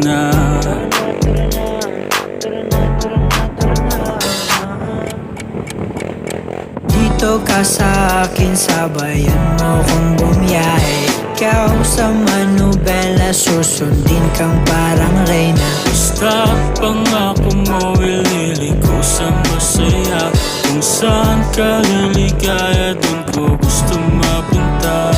na. Dito ka sa akin, sabayan mo kong bumiyahe. Ikaw sa manubela, susundin kang parang reyna. Basta pangako mo, ililiko sa masaya. Kung saan ka liligaya, dun ko gusto mapunta.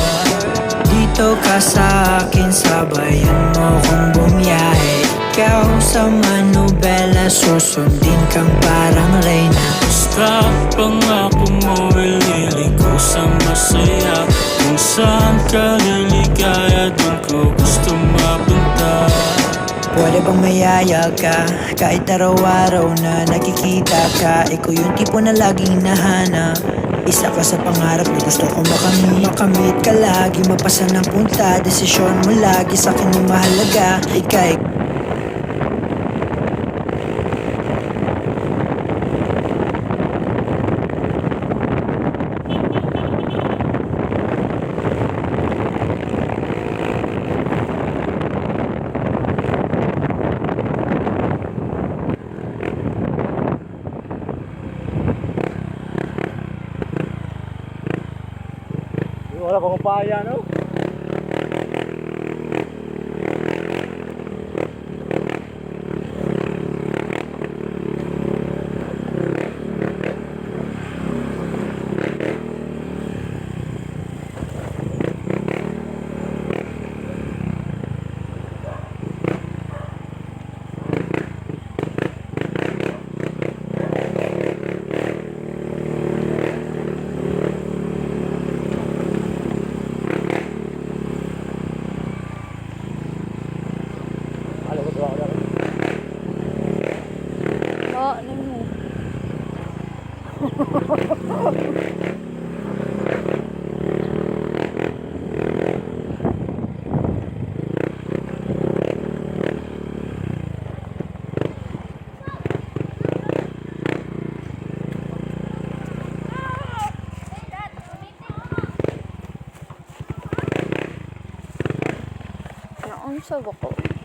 Dito ka sa akin, sabayan mo kong bumiyahe. Ikaw sa manubela, susundin kang parang reyna. Basta pangako mo, ililiko sa masaya. Kung saan ka liligaya, dun ko gusto mapunta. Pwede bang mayaya ka? Kahit araw-araw na nakikita ka, ikaw yung tipo na laging hinahanap. Isa ka sa pangarap na gusto ko makamit ka lagi, mapasa ng punta. Desisyon mo lagi sa akin yung mahalaga. Ikay wala pang upaya, no? Naon sa bako.